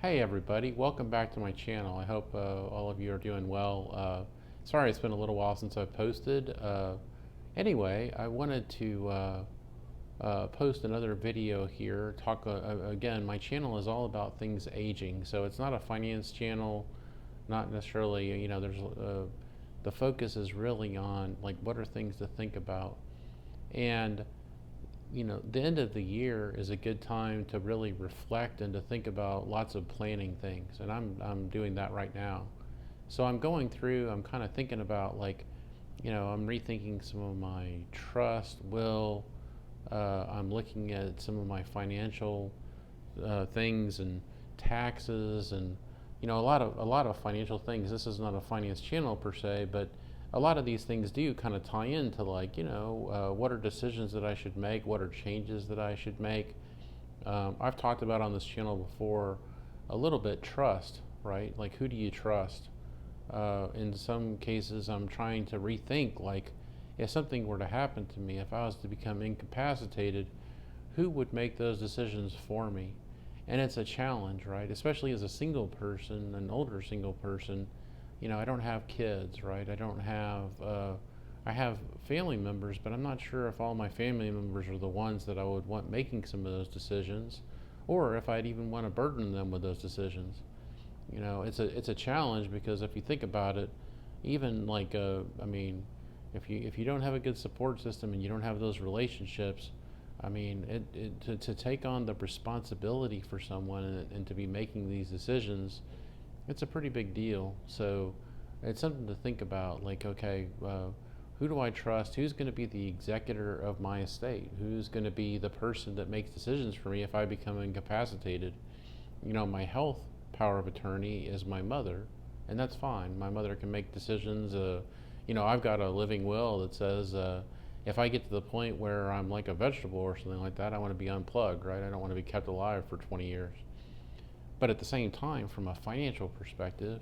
Hey everybody, welcome back to my channel. I hope all of you are doing well. Sorry it's been a little while since I've posted. Anyway, I wanted to post another video here. Again, my channel is all about things aging, so it's not a finance channel, not necessarily, the focus is really on like what are things to think about. And the end of the year is a good time to really reflect and to think about lots of planning things. And I'm doing that right now. So I'm kind of thinking about like, I'm rethinking some of my trust, will. I'm looking at some of my financial things and taxes and a lot of financial things. This is not a finance channel per se, but a lot of these things do kind of tie into like what are decisions that I should make, what are changes that I should make. I've talked about on this channel before a little bit trust, right? Like who do you trust? In some cases, I'm trying to rethink like if something were to happen to me, if I was to become incapacitated, who would make those decisions for me? And it's a challenge, right? Especially as a single person, an older single person. I don't have kids, right? I have family members, but I'm not sure if all my family members are the ones that I would want making some of those decisions, or if I'd even want to burden them with those decisions. It's a challenge because if you think about it, even like if you don't have a good support system and you don't have those relationships, to take on the responsibility for someone and to be making these decisions, it's a pretty big deal. So it's something to think about. Like, okay, who do I trust? Who's going to be the executor of my estate? Who's going to be the person that makes decisions for me if I become incapacitated? My health power of attorney is my mother, and that's fine. My mother can make decisions. I've got a living will that says if I get to the point where I'm like a vegetable or something like that, I want to be unplugged, right? I don't want to be kept alive for 20 years. But at the same time, from a financial perspective,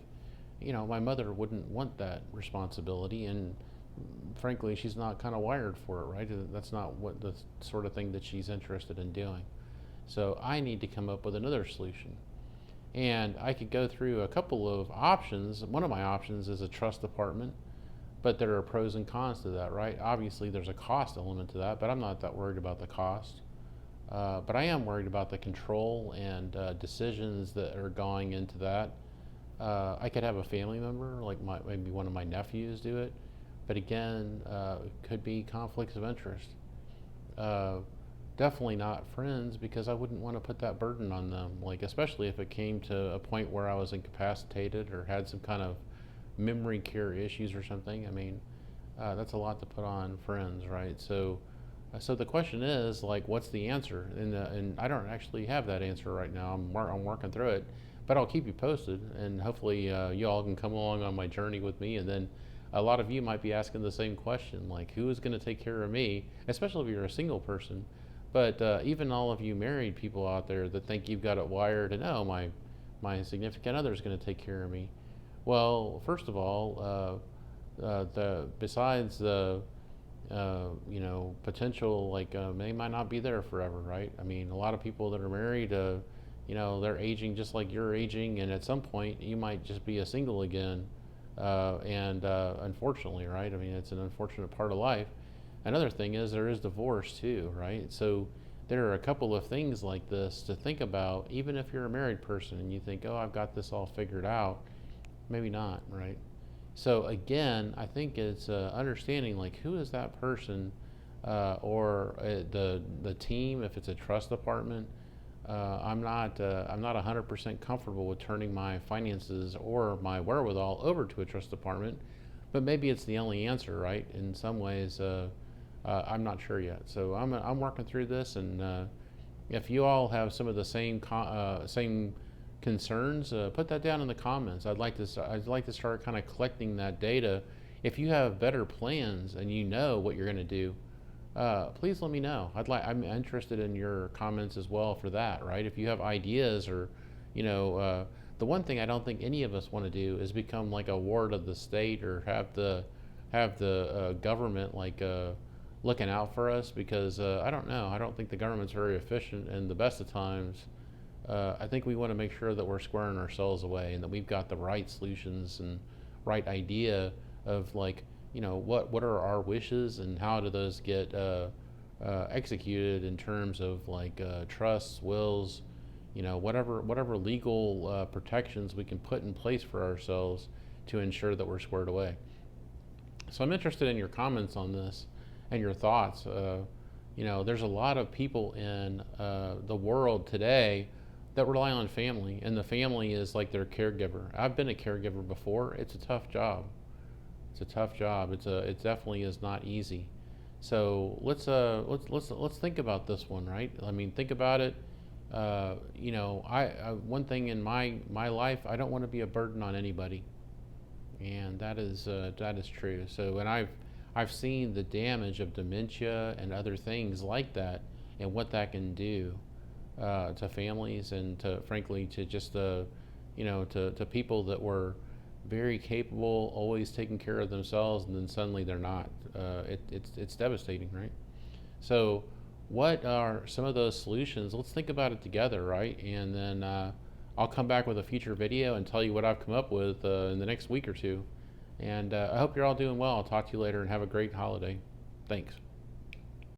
my mother wouldn't want that responsibility, and frankly, she's not kind of wired for it, right? That's not what the sort of thing that she's interested in doing. So I need to come up with another solution. And I could go through a couple of options. One of my options is a trust department, but there are pros and cons to that, right? Obviously, there's a cost element to that, but I'm not that worried about the cost. But I am worried about the control and decisions that are going into that. I could have a family member, like maybe one of my nephews, do it, but again, it could be conflicts of interest. Uh, Definitely not friends because I wouldn't want to put that burden on them. Like especially if it came to a point where I was incapacitated or had some kind of memory care issues or something. That's a lot to put on friends, right? So the question is like, what's the answer? And I don't actually have that answer right now. I'm working through it, but I'll keep you posted, and hopefully you all can come along on my journey with me. And then a lot of you might be asking the same question, like, who is going to take care of me? Especially if you're a single person. But even all of you married people out there that think you've got it wired and oh my significant other is going to take care of me. Well, first of all, the besides the potential like they might not be there forever, right? A lot of people that are married, they're aging just like you're aging, and at some point you might just be a single again, and unfortunately, right? It's an unfortunate part of life. Another thing is there is divorce too, right? So there are a couple of things like this to think about, even if you're a married person and you think, oh, I've got this all figured out. Maybe not, right? So again, I think it's understanding like who is that person, or the team. If it's a trust department, I'm not 100% comfortable with turning my finances or my wherewithal over to a trust department, but maybe it's the only answer, right? In some ways, I'm not sure yet. So I'm working through this, and if you all have some of the same concerns, put that down in the comments. I'd like to start kind of collecting that data. If you have better plans and you know what you're going to do, please let me know. I'm interested in your comments as well for that. Right? If you have ideas or, the one thing I don't think any of us want to do is become like a ward of the state or have the government like looking out for us because I don't know. I don't think the government's very efficient, and the best of times I think we want to make sure that we're squaring ourselves away and that we've got the right solutions and right idea of, like, what are our wishes and how do those get executed in terms of, like, trusts, wills, whatever legal protections we can put in place for ourselves to ensure that we're squared away. So I'm interested in your comments on this and your thoughts. There's a lot of people in the world today that rely on family, and the family is like their caregiver. I've been a caregiver before. It's a tough job. It's a tough job. It definitely is not easy. So let's think about this one, right? I mean, think about it. I one thing in my life, I don't want to be a burden on anybody, and that is true. So, and I've seen the damage of dementia and other things like that, and what that can do to families, and to, frankly, to just to people that were very capable, always taking care of themselves, and then suddenly they're not. It's devastating, right? So, what are some of those solutions? Let's think about it together, right? And then I'll come back with a future video and tell you what I've come up with in the next week or two. And I hope you're all doing well. I'll talk to you later, and have a great holiday. Thanks.